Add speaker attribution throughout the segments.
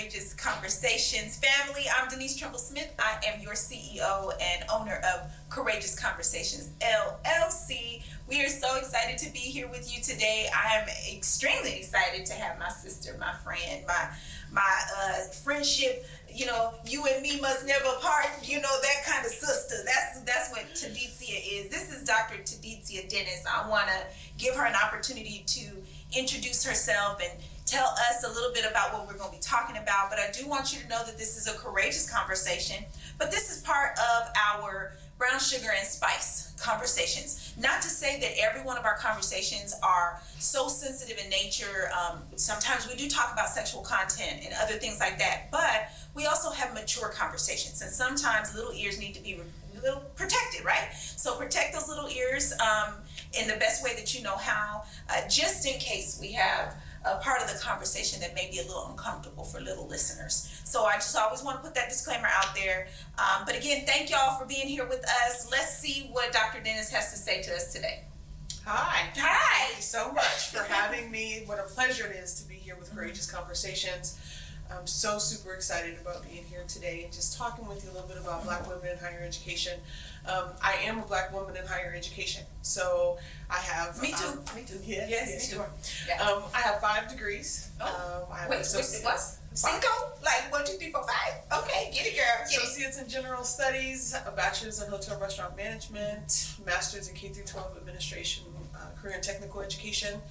Speaker 1: Courageous Conversations family. I'm Denise Trimble Smith. I am your CEO and owner of Courageous Conversations LLC. We are so excited to be here with you today. I am extremely excited to have my sister, my friend, my friendship. You know, you and me must never part. You know, that kind of sister. That's what Taditsia is. This is Dr. Taditsia Dennis. I want to give her an opportunity to introduce herself and tell us a little bit about what we're going to be talking about. But I do want you to know that this is a courageous conversation. But this is part of our brown sugar and spice conversations. Not to say that every one of our conversations are so sensitive in nature. Sometimes we do talk about sexual content and other things like that. But we also have mature conversations. And sometimes little ears need to be a little protected, right? So protect those little ears in the best way that you know how, just in case we have a part of the conversation that may be a little uncomfortable for little listeners. So I just always want to put that disclaimer out there. But again, thank y'all for being here with us. Let's see what Dr. Dennis has to say to us today.
Speaker 2: Hi.
Speaker 1: Hi.
Speaker 2: Thank you so much for having me. What a pleasure it is to be here with Courageous Conversations. I'm so super excited about being here today and just talking with you a little bit about Black women in higher education. I am a Black woman in higher education, so I have.
Speaker 1: Me too.
Speaker 2: Me too. Yes,
Speaker 1: me
Speaker 2: you
Speaker 1: too.
Speaker 2: are.
Speaker 1: Yeah.
Speaker 2: I have 5 degrees. I have
Speaker 1: Wait, what? Cinco? Like 1, 2, 3, 4, 5? Okay, get it, girl. Get it.
Speaker 2: Associates in General Studies, a bachelor's in Hotel Restaurant Management, master's in K-12 Administration, Career and Technical Education,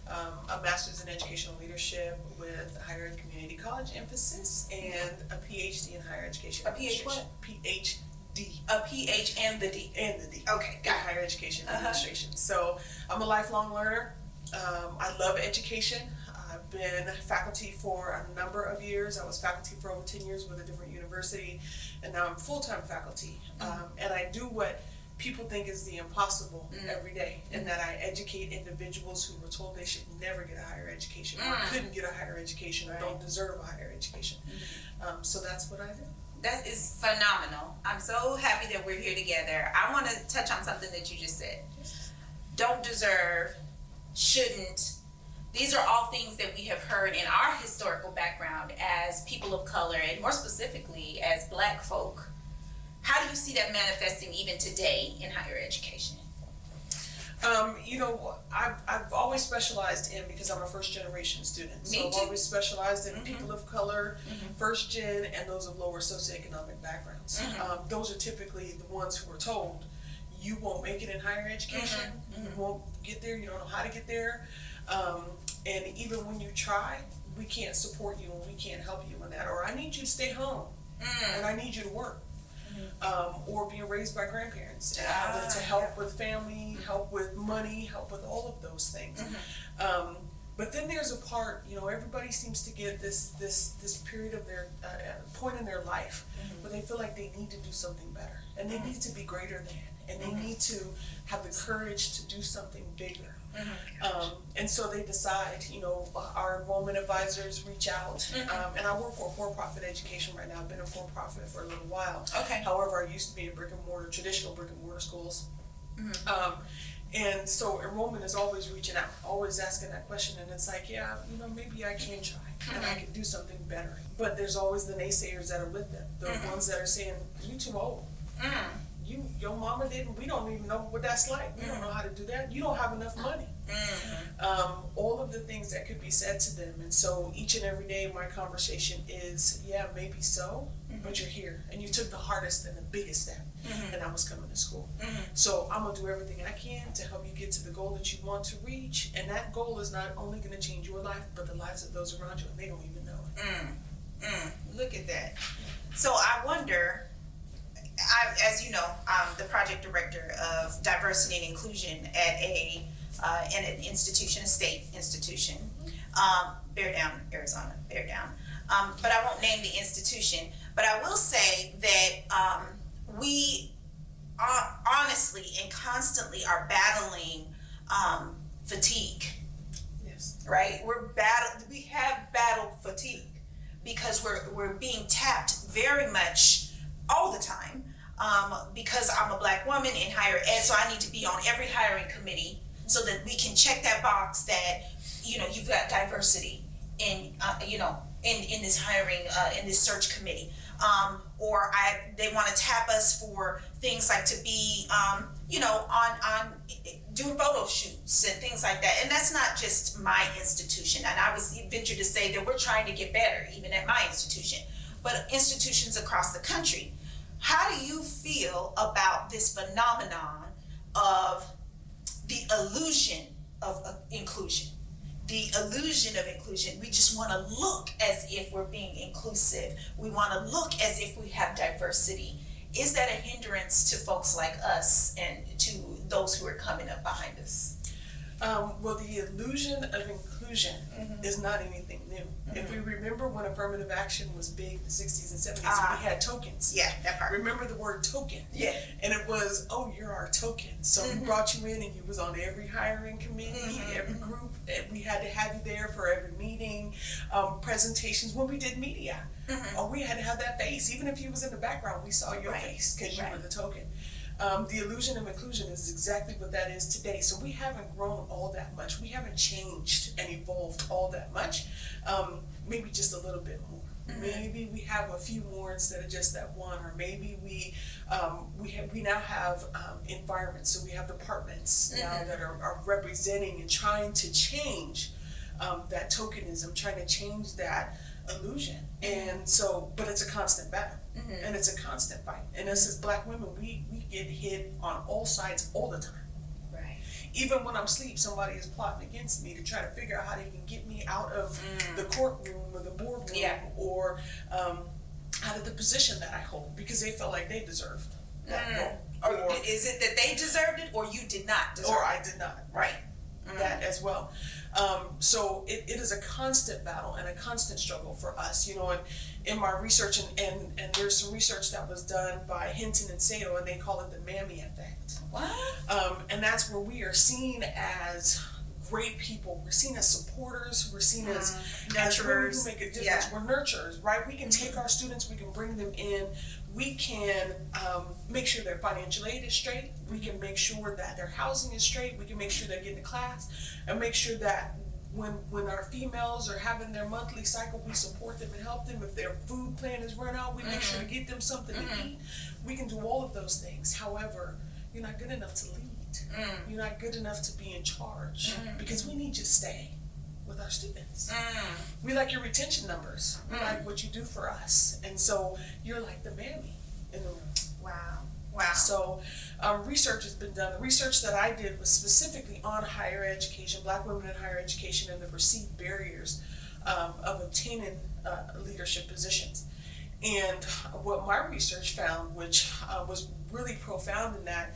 Speaker 2: a master's in Educational Leadership with a Higher Ed Community College emphasis, and a PhD in Higher Education.
Speaker 1: A PH what?
Speaker 2: PhD.
Speaker 1: A PH and the D.
Speaker 2: And the D.
Speaker 1: Okay, got it.
Speaker 2: Higher Education Administration. So I'm a lifelong learner. I love education. I've been faculty for a number of years. I was faculty for over 10 years with a different university, and now I'm full-time faculty. And I do what people think is the impossible every day, and that I educate individuals who were told they should never get a higher education, or couldn't get a higher education, or don't deserve a higher education. So that's what I do.
Speaker 1: That is phenomenal. I'm so happy that we're here together. I want to touch on something that you just said. Don't deserve, shouldn't. These are all things that we have heard in our historical background as people of color, and more specifically as Black folk. How do you see that manifesting even today in higher education?
Speaker 2: I've always specialized in, because I'm a first generation student,
Speaker 1: Me
Speaker 2: so I've
Speaker 1: too.
Speaker 2: always specialized in people of color, first gen, and those of lower socioeconomic backgrounds. Those are typically the ones who are told, you won't make it in higher education, you won't get there, you don't know how to get there, and even when you try, we can't support you and we can't help you in that, or I need you to stay home, and I need you to work. Or being raised by grandparents to help with family, help with money, help with all of those things. But then there's a part, everybody seems to get this period of their point in their life where they feel like they need to do something better, and they need to be greater than, and they need to have the courage to do something bigger. And so they decide, our enrollment advisors reach out, and I work for a for-profit education right now. I've been a for-profit for a little while.
Speaker 1: Okay.
Speaker 2: However, I used to be in traditional brick and mortar schools. And so enrollment is always reaching out, always asking that question, and it's like, yeah, maybe I can try, and I can do something better. But there's always the naysayers that are with them, the ones that are saying, you too old. Your mama didn't, we don't even know what that's like. We don't know how to do that. You don't have enough money. All of the things that could be said to them. And so each and every day my conversation is, yeah, maybe so, but you're here. And you took the hardest and the biggest step, and that was coming to school. So I'm gonna do everything I can to help you get to the goal that you want to reach. And that goal is not only gonna change your life, but the lives of those around you, and they don't even know it.
Speaker 1: Look at that. So I wonder, as you know, I'm the project director of diversity and inclusion at in an institution, a state institution, Bear Down, Arizona, Bear Down. But I won't name the institution. But I will say that we honestly and constantly are battling fatigue.
Speaker 2: Yes.
Speaker 1: Right? We have battle fatigue because we're being tapped very much all the time. Because I'm a Black woman in higher ed, so I need to be on every hiring committee so that we can check that box that, you've got diversity in, in this hiring in this search committee, or they want to tap us for things like to be on doing photo shoots and things like that. And that's not just my institution, and I was venture to say that we're trying to get better even at my institution, but institutions across the country. How do you feel about this phenomenon of the illusion of inclusion? The illusion of inclusion. We just want to look as if we're being inclusive. We want to look as if we have diversity. Is that a hindrance to folks like us and to those who are coming up behind us?
Speaker 2: Well, the illusion of inclusion is not anything new. If we remember when affirmative action was big, the 60s and 70s, we had tokens.
Speaker 1: Yeah, that part.
Speaker 2: Remember the word token?
Speaker 1: Yeah.
Speaker 2: And it was, oh, you're our token. So we brought you in and you was on every hiring committee, every group. And we had to have you there for every meeting, presentations. When we did media, we had to have that face. Even if you was in the background, we saw your face because you were the token. The illusion of inclusion is exactly what that is today. So we haven't grown all that much. We haven't changed and evolved all that much. Maybe just a little bit more. Maybe we have a few more instead of just that one, or maybe we now have environments. So we have departments now that are representing and trying to change that tokenism, trying to change that illusion. And so, but it's a constant battle. And it's a constant fight. And us as Black women, we get hit on all sides all the time.
Speaker 1: Right.
Speaker 2: Even when I'm asleep, somebody is plotting against me to try to figure out how they can get me out of the courtroom or the boardroom or out of the position that I hold because they felt like they deserved that role.
Speaker 1: Or is it that they deserved it or you did not deserve it?
Speaker 2: Or I did not. Right. That as well. So it is a constant battle and a constant struggle for us, and in my research and there's some research that was done by Hinton and Sato, and they call it the Mammy effect.
Speaker 1: What?
Speaker 2: And that's where we are seen as great people. We're seen as supporters. We're seen as nurturers who make a difference. We're nurturers, right? We can take our students, we can bring them in. We can make sure their financial aid is straight. We can make sure that their housing is straight. We can make sure they get to class, and make sure that when our females are having their monthly cycle, we support them and help them. If their food plan is run out, we make sure to get them something to eat. We can do all of those things. However, you're not good enough to lead. You're not good enough to be in charge because we need you to stay with our students. We like your retention numbers. We like what you do for us. And so you're like the mammy in the room.
Speaker 1: Wow.
Speaker 2: So research has been done. The research that I did was specifically on higher education, Black women in higher education, and the perceived barriers of obtaining leadership positions. And what my research found, which was really profound in that,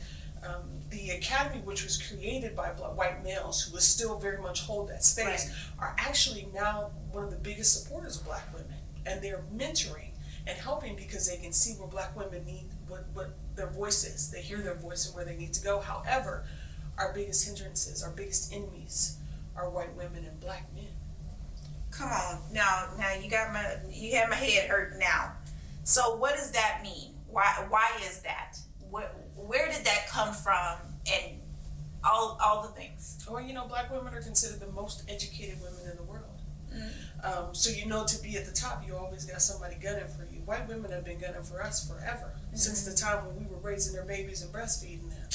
Speaker 2: the academy, which was created by white males who still very much hold that space, are actually now one of the biggest supporters of Black women. And they're mentoring and helping because they can see where Black women need, what their voice is. They hear their voice and where they need to go. However, our biggest hindrances, our biggest enemies are white women and Black men.
Speaker 1: Come on. Now you have my head hurt now. So what does that mean? Why is that? Where did that come from, and all the things?
Speaker 2: Well, Black women are considered the most educated women in the world. So to be at the top, you always got somebody gunning for you. White women have been gunning for us forever, since the time when we were raising their babies and breastfeeding them.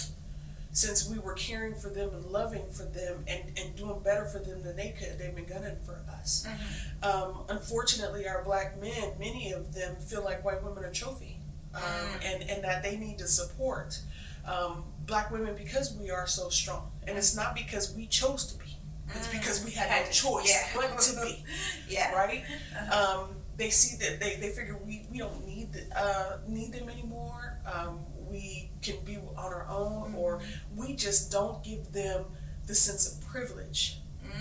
Speaker 2: Since we were caring for them and loving for them and doing better for them than they could, they've been gunning for us. Unfortunately, our Black men, many of them feel like white women are trophy. And that they need to support Black women because we are so strong. And it's not because we chose to be. It's because we had no choice but to be. Right? They see that they figure we don't need them anymore. We can be on our own, or we just don't give them the sense of privilege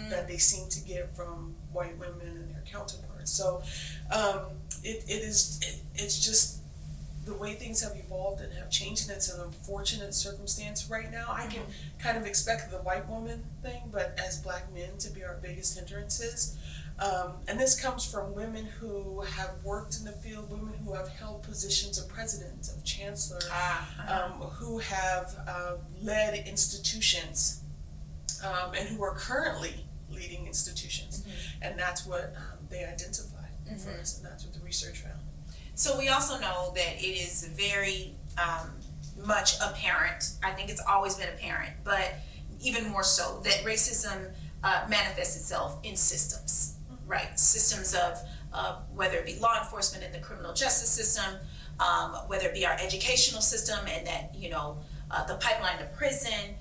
Speaker 2: that they seem to get from white women and their counterparts. So it's just the way things have evolved and have changed, and it's an unfortunate circumstance right now. I can kind of expect the white woman thing, but as Black men to be our biggest hindrances. And this comes from women who have worked in the field, women who have held positions of president, of chancellor, who have led institutions, and who are currently leading institutions. And that's what they identify. for us, and that's what the research found.
Speaker 1: So we also know that it is very much apparent, I think it's always been apparent, but even more so, that racism manifests itself in systems, right? Systems of whether it be law enforcement and the criminal justice system, whether it be our educational system and that, the pipeline to prison.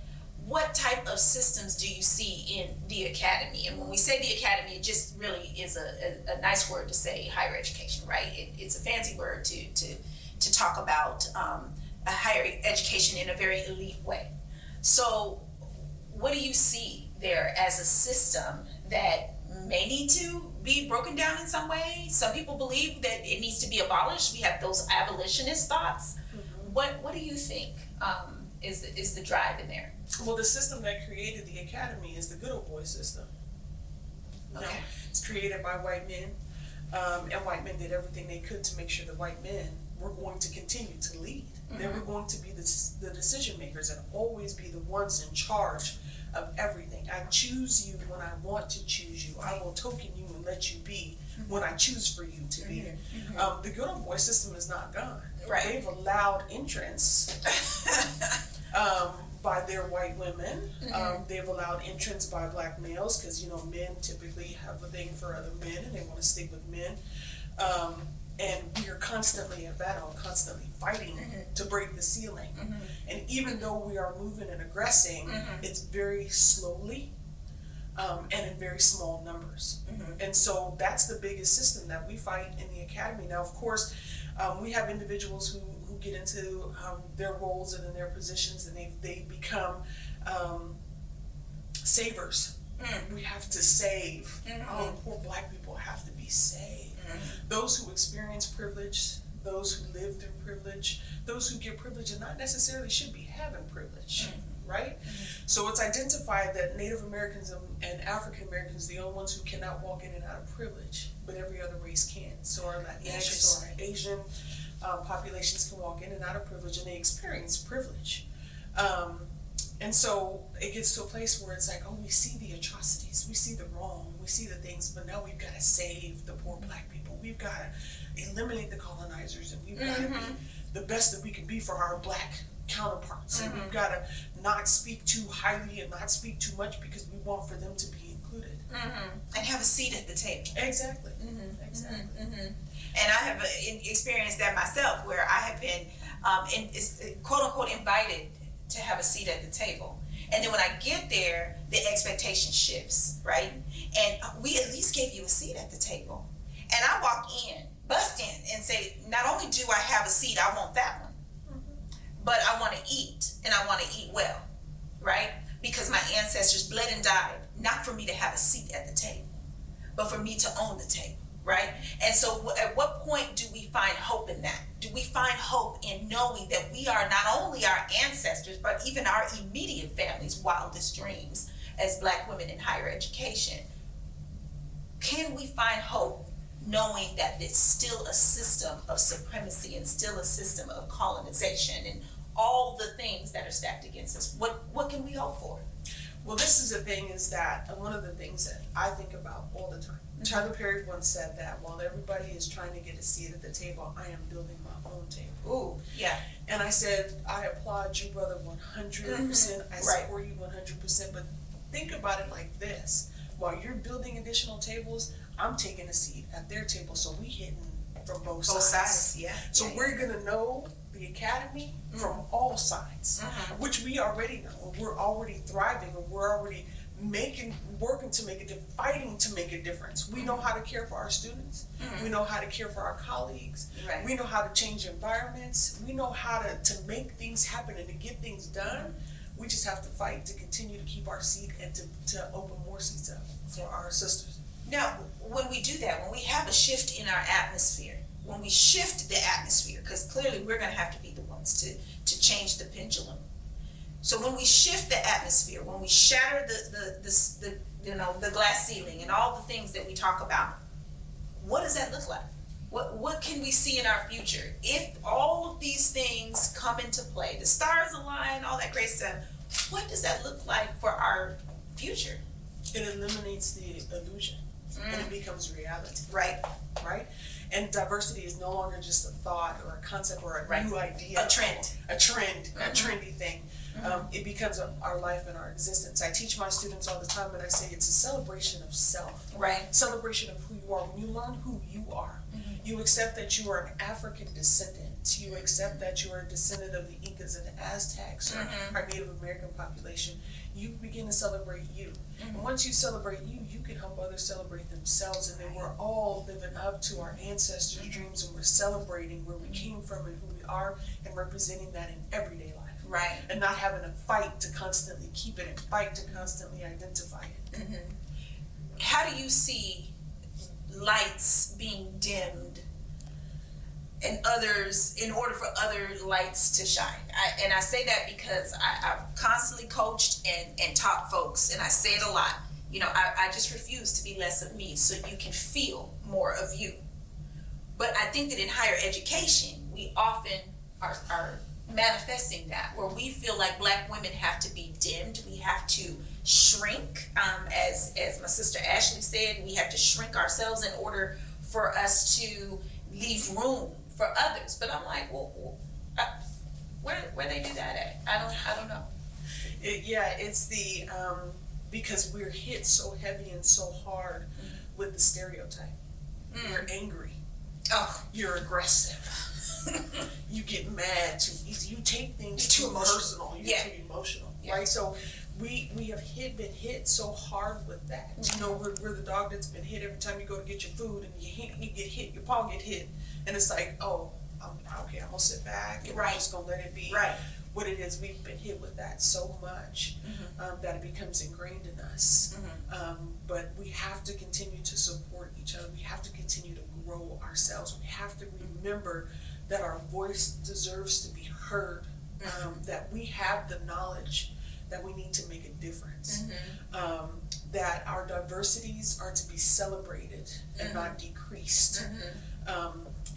Speaker 1: What type of systems do you see in the academy? And when we say the academy, it just really is a nice word to say higher education, right? It's a fancy word to talk about a higher education in a very elite way. So what do you see there as a system that may need to be broken down in some way? Some people believe that it needs to be abolished. We have those abolitionist thoughts. What do you think is the drive in there?
Speaker 2: Well, the system that created the academy is the good old boy system.
Speaker 1: Okay.
Speaker 2: It's created by white men, and white men did everything they could to make sure that white men were going to continue to lead. They were going to be the decision makers and always be the ones in charge of everything. I choose you when I want to choose you. I will token you and let you be when I choose for you to be. The good old boy system is not gone.
Speaker 1: Right.
Speaker 2: They've allowed entrance by their white women. They've allowed entrance by black males because, men typically have a thing for other men and they want to stick with men. And we are constantly in battle, constantly fighting to break the ceiling. And even though we are moving and aggressing, it's very slowly and in very small numbers. And so that's the biggest system that we fight in the academy. Now, of course, we have individuals who get into their roles and in their positions, and they become savers. We have to save. Oh, poor black people have to be saved. Those who experience privilege, those who live through privilege, those who get privilege and not necessarily should be having privilege, right? So it's identified that Native Americans and African Americans are the only ones who cannot walk in and out of privilege, but every other race can. So our Latinx or our Asian populations can walk in and out of privilege, and they experience privilege. And so it gets to a place where it's like, oh, we see the atrocities, we see the wrong, we see the things, but now we've got to save the poor black people. We've got to eliminate the colonizers, and we've got to be the best that we can be for our black counterparts. And we've got to not speak too highly and not speak too much because we want for them to be included.
Speaker 1: And have a seat at the table.
Speaker 2: Exactly. Exactly.
Speaker 1: And I have experienced that myself, where I have been, quote unquote, invited to have a seat at the table. And then when I get there, the expectation shifts, right? And we at least gave you a seat at the table. And I walk in, bust in, and say, not only do I have a seat, I want that one, but I want to eat, and I want to eat well, right? Because my ancestors bled and died, not for me to have a seat at the table, but for me to own the table. Right? And so at what point do we find hope in that? Do we find hope in knowing that we are not only our ancestors, but even our immediate families' wildest dreams as black women in higher education? Can we find hope knowing that it's still a system of supremacy and still a system of colonization and all the things that are stacked against us? What can we hope for?
Speaker 2: Well, this is the thing, is that one of the things that I think about all the time. Tyler Perry once said that while everybody is trying to get a seat at the table, I am building my own table.
Speaker 1: Ooh, yeah.
Speaker 2: And I said, I applaud you, brother, 100%. I support you 100%. But think about it like this. While you're building additional tables, I'm taking a seat at their table. So we hitting from both sides.
Speaker 1: Yeah.
Speaker 2: So we're going to know the academy from all sides, which we already know. We're already thriving, and we're already working to make fighting to make a difference. We know how to care for our students. We know how to care for our colleagues.
Speaker 1: Right.
Speaker 2: We know how to change environments. We know how to make things happen and to get things done. We just have to fight to continue to keep our seat and to open more seats up for our sisters.
Speaker 1: Now, when we do that, when we have a shift in our atmosphere, when we shift the atmosphere, because clearly we're going to have to be the ones to change the pendulum. So when we shift the atmosphere, when we shatter the glass ceiling and all the things that we talk about, what does that look like? What can we see in our future? If all of these things come into play, the stars align, all that great stuff, what does that look like for our future?
Speaker 2: It eliminates the illusion. and it becomes reality.
Speaker 1: Right.
Speaker 2: Right? And diversity is no longer just a thought or a concept or a
Speaker 1: Right.
Speaker 2: new idea.
Speaker 1: A trend.
Speaker 2: A trendy thing. It becomes our life and our existence. I teach my students all the time, and I say it's a celebration of self.
Speaker 1: Right.
Speaker 2: Celebration of who you are. When you learn who you are, you accept that you are an African descendant. You accept that you are a descendant of the Incas and the Aztecs or our Native American population. You begin to celebrate you. And once you celebrate you, you can help others celebrate themselves. And then we're all living up to our ancestors' dreams, and we're celebrating where we came from and who we are, and representing that in everyday life.
Speaker 1: Right.
Speaker 2: And not having to fight to constantly keep it and fight to constantly identify it.
Speaker 1: How do you see lights being dimmed and others, in order for other lights to shine? I say that because I've constantly coached and taught folks, and I say it a lot. You know, I just refuse to be less of me so you can feel more of you. But I think that in higher education, we often are manifesting that, where we feel like Black women have to be dimmed, we have to shrink, as my sister Ashley said, we have to shrink ourselves in order for us to leave room for others. But I'm like, well, where they do that at? I don't know.
Speaker 2: It's the because we're hit so heavy and so hard with the stereotype. You're angry.
Speaker 1: Oh,
Speaker 2: You're aggressive. You get mad too easy. You take things
Speaker 1: Too
Speaker 2: too
Speaker 1: emotional.
Speaker 2: personal. You're
Speaker 1: Yeah.
Speaker 2: too emotional,
Speaker 1: Yeah.
Speaker 2: right? So we have been hit so hard with that. You know, we're the dog that's been hit every time you go to get your food, and you get hit, your paw get hit, and it's like, oh, okay, I'm gonna sit back and
Speaker 1: Right.
Speaker 2: I'm just gonna let it be.
Speaker 1: Right.
Speaker 2: What it is, we've been hit with that so much that it becomes ingrained in us. But we have to continue to support each other. We have to continue to grow ourselves. We have to remember that our voice deserves to be heard, that we have the knowledge that we need to make a difference, that our diversities are to be celebrated and not decreased.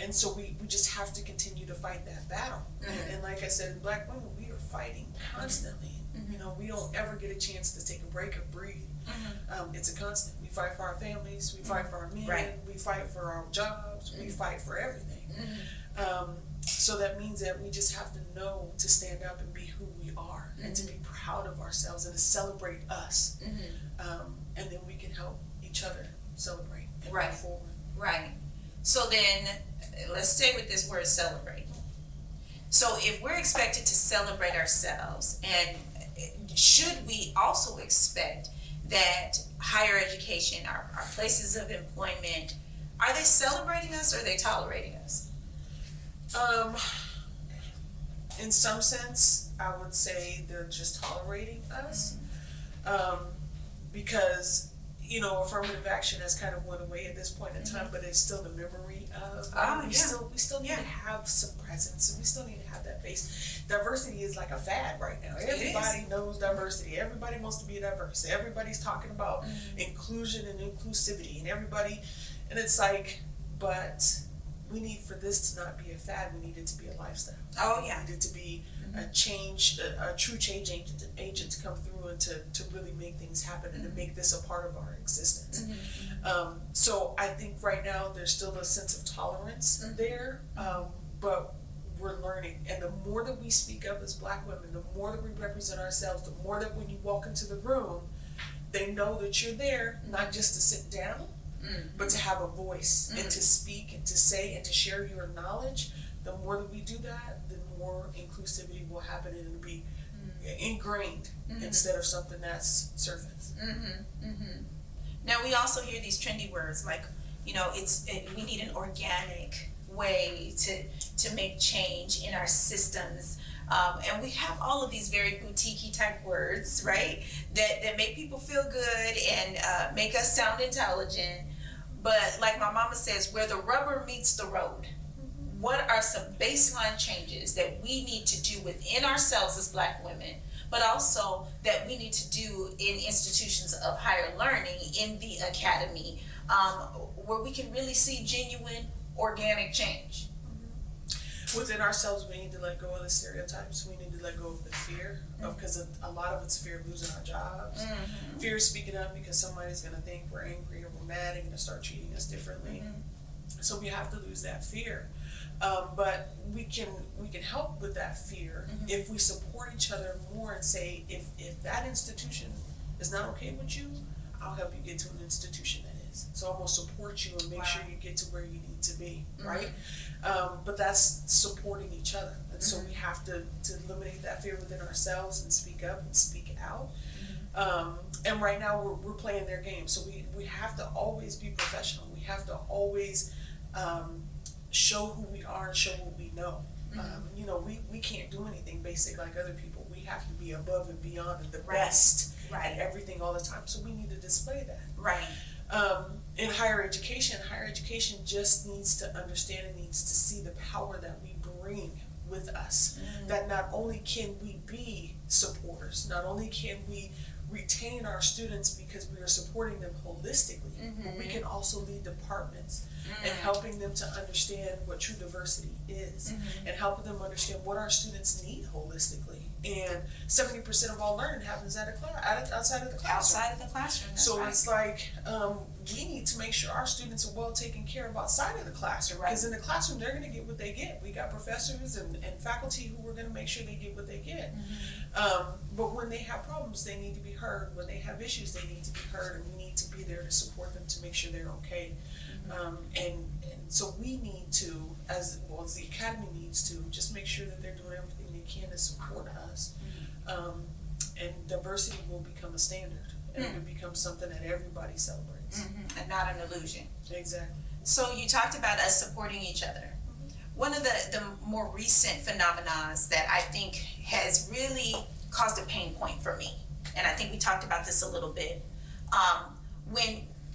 Speaker 2: And so we just have to continue to fight that battle. And like I said, Black women, we are fighting constantly. You know, we don't ever get a chance to take a break or breathe. It's a constant. We fight for our families, we fight for our men,
Speaker 1: Right.
Speaker 2: we fight for our jobs, we fight for everything. So that means that we just have to know to stand up and be who we are, and to be proud of ourselves, and to celebrate us. And then we can help each other celebrate and
Speaker 1: Right.
Speaker 2: move forward.
Speaker 1: right. So then, let's stay with this word celebrate. So if we're expected to celebrate ourselves, and should we also expect that higher education, our places of employment, are they celebrating us or are they tolerating us?
Speaker 2: In some sense, I would say they're just tolerating us, because, you know, affirmative action has kind of went away at this point in time, but it's still the memory of. We still need to have some presence, and we still need to have that face. Diversity is like a fad right now. Everybody knows diversity. Everybody wants to be diverse. Everybody's talking about inclusion and inclusivity, and it's like, but we need for this to not be a fad. We need it to be a lifestyle.
Speaker 1: Oh, yeah.
Speaker 2: We need it to be a change, a true change agent to come through and to really make things happen and to make this a part of our existence. So I think right now there's still a sense of tolerance there, but we're learning. And the more that we speak up as Black women, the more that we represent ourselves, the more that when you walk into the room, they know that you're there, not just to sit down, but to have a voice and to speak and to say and to share your knowledge. The more that we do that, the more inclusivity will happen, and it'll be ingrained instead of something that's surface.
Speaker 1: Now we also hear these trendy words like, you know, we need an organic way to make change in our systems. And we have all of these very boutique-y type words, right? That make people feel good and make us sound intelligent. But like my mama says, where the rubber meets the road, what are some baseline changes that we need to do within ourselves as Black women, but also that we need to do in institutions of higher learning, in the academy, where we can really see genuine organic change?
Speaker 2: within ourselves, we need to let go of the stereotypes. We need to let go of the fear, because a lot of it's fear of losing our jobs, fear of speaking up because somebody's going to think we're angry or we're mad and going to start treating us differently. So we have to lose that fear. But we can help with that fear if we support each other more and say, if that institution is not okay with you, I'll help you get to an institution that is. So I'm gonna support you and make sure you get to where you need to be, right? But that's supporting each other. And so we have to eliminate that fear within ourselves and speak up and speak out. And right now we're playing their game. So we have to always be professional. We have to always show who we are and show what we know. You know, we can't do anything basic like other people. We have to be above and beyond and the best at everything all the time. So we need to display that.
Speaker 1: Right.
Speaker 2: In higher education just needs to understand and needs to see the power that we bring with us. That not only can we be supporters, not only can we retain our students because we are supporting them holistically, but we can also lead departments and helping them to understand what true diversity is and helping them understand what our students need holistically. And 70% of all learning happens outside of the classroom.
Speaker 1: Outside of the classroom.
Speaker 2: So it's like we need to make sure our students are well taken care of outside of the classroom. Because in the classroom, they're going to get what they get. We got professors and faculty who are going to make sure they get what they get. But when they have problems, they need to be heard. When they have issues, they need to be heard, and we need to be there to support them to make sure they're okay. And so we need to, as well as the academy needs to, just make sure that they're doing everything they can to support us. And diversity will become a standard, and it will become something that everybody celebrates.
Speaker 1: And not an illusion.
Speaker 2: Exactly.
Speaker 1: So you talked about us supporting each other. One of the more recent phenomena that I think has really caused a pain point for me, and I think we talked about this a little bit,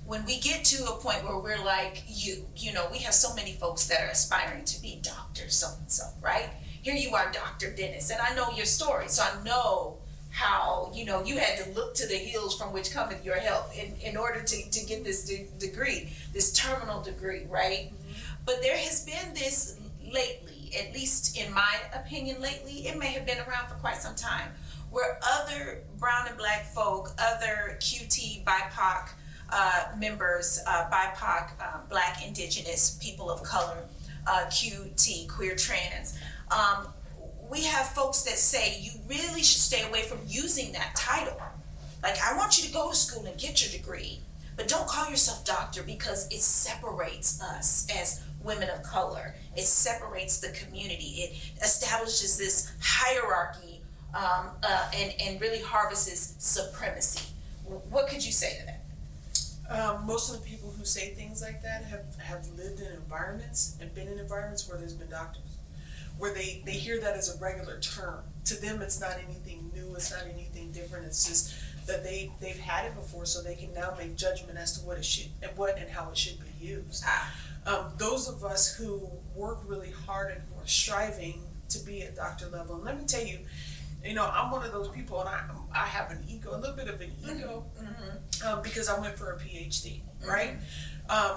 Speaker 1: when we get to a point where we're like, you know, we have so many folks that are aspiring to be Dr. So-and-so, right? Here you are, Dr. Dennis, and I know your story, so I know how, you know, you had to look to the hills from which cometh your help in order to get this degree, this terminal degree, right? But there has been this lately, at least in my opinion lately, it may have been around for quite some time, where other brown and black folk, other QT, BIPOC members, BIPOC, black, indigenous, people of color, QT, queer, trans, we have folks that say you really should stay away from using that title. Like, I want you to go to school and get your degree, but don't call yourself doctor because it separates us as women of color. It separates the community. It establishes this hierarchy and really harvests supremacy. What could you say to that?
Speaker 2: Most of the people who say things like that have lived in environments and been in environments where there's been doctors, where they hear that as a regular term. To them, it's not anything new, it's not anything different, it's just that they've had it before, so they can now make judgment as to what it should and what and how it should be used. Those of us who work really hard and who are striving to be at doctor level, and let me tell you, you know, I'm one of those people, and I have an ego, a little bit of an ego, because I went for a PhD, right?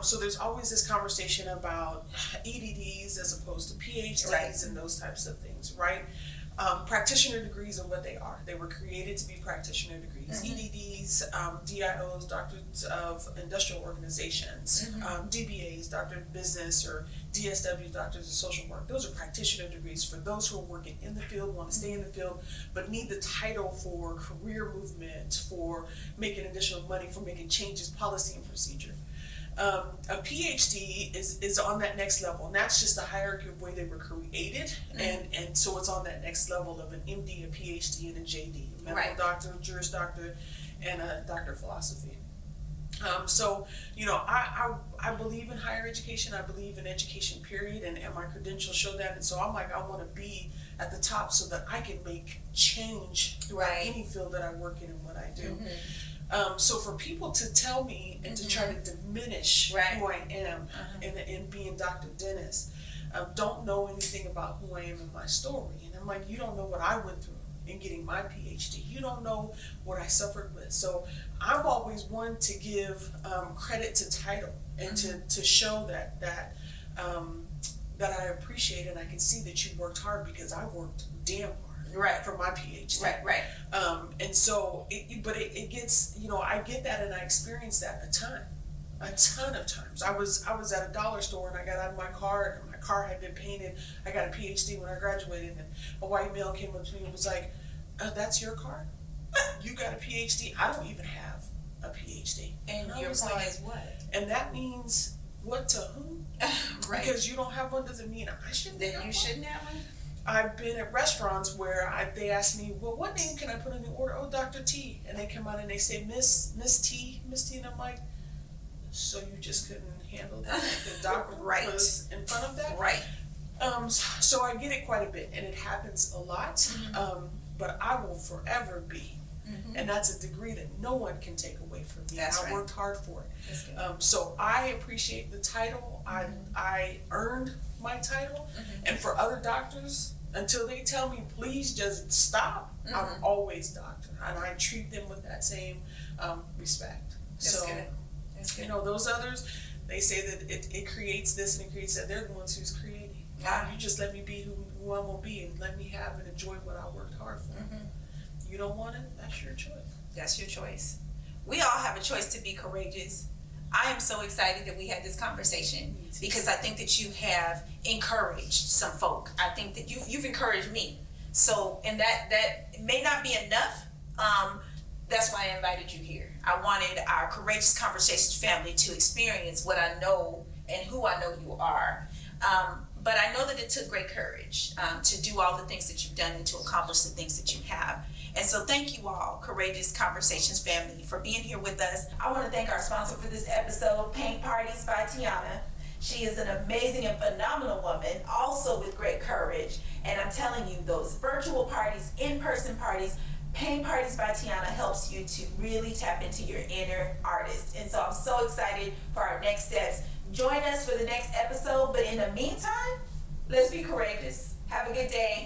Speaker 2: So there's always this conversation about EDDs as opposed to PhDs and those types of things, right? Practitioner degrees are what they are. They were created to be practitioner degrees. EDDs, DIOs, Doctors of Industrial Organizations, DBAs, Doctor of Business, or DSWs, Doctors of Social Work. Those are practitioner degrees for those who are working in the field, want to stay in the field, but need the title for career movement, for making additional money, for making changes, policy and procedure. A PhD is on that next level, and that's just the hierarchy of where they were created, and so it's on that next level of an MD, a PhD, and a JD, a medical doctor, a Juris Doctor, and a Doctor of Philosophy. So, you know, I believe in higher education, I believe in education, period, and my credentials show that, and so I'm like, I want to be at the top so that I can make change throughout any field that I work in and what I do. So for people to tell me and to try to diminish who I am in being Dr. Dennis, don't know anything about who I am in my story. And I'm like, you don't know what I went through in getting my PhD. You don't know what I suffered with. So I'm always one to give credit to title and to show that that I appreciate, and I can see that you worked hard because I worked damn hard.
Speaker 1: Right.
Speaker 2: For my PhD.
Speaker 1: Right.
Speaker 2: And so, it gets, I get that and I experience that a ton of times. I was at a dollar store and I got out of my car and my car had been painted. I got a PhD when I graduated, and a white male came up to me and was like, "That's your car? You got a PhD? I don't even have a PhD."
Speaker 1: And
Speaker 2: I
Speaker 1: your
Speaker 2: was
Speaker 1: point
Speaker 2: like,
Speaker 1: is what?
Speaker 2: and that means what to whom?
Speaker 1: Right.
Speaker 2: Because you don't have one doesn't mean I shouldn't have
Speaker 1: Then you
Speaker 2: one.
Speaker 1: shouldn't have one?
Speaker 2: I've been at restaurants where they ask me, "Well, what name can I put in the order?" "Oh, Dr. T." And they come out and they say, Miss T, and I'm like, so you just couldn't handle that? The doctor
Speaker 1: Right.
Speaker 2: was in front of that?
Speaker 1: Right.
Speaker 2: So I get it quite a bit, and it happens a lot, but I will forever be. And that's a degree that no one can take away from me.
Speaker 1: That's
Speaker 2: I
Speaker 1: right.
Speaker 2: worked hard for it.
Speaker 1: That's good.
Speaker 2: So I appreciate the title. I earned my title. And for other doctors, until they tell me, please just stop, I'm always doctor. And I treat them with that same respect.
Speaker 1: That's good. That's good.
Speaker 2: Those others, they say that it creates this and it creates that. They're the ones who's creating. You just let me be who I'm going to be, and let me have and enjoy what I worked hard for. You don't want it? That's your choice.
Speaker 1: That's your choice. We all have a choice to be courageous. I am so excited that we had this conversation because I think that you have encouraged some folk. I think that you've encouraged me. So, and that may not be enough. That's why I invited you here. I wanted our Courageous Conversations family to experience what I know and who I know you are. But I know that it took great courage to do all the things that you've done and to accomplish the things that you have. And so thank you all, Courageous Conversations family, for being here with us. I want to thank our sponsor for this episode, Paint Parties by Tiana. She is an amazing and phenomenal woman, also with great courage. And I'm telling you, those virtual parties, in-person parties, Paint Parties by Tiana helps you to really tap into your inner artist. And so I'm so excited for our next steps. Join us for the next episode, but in the meantime, let's be courageous. Have a good day.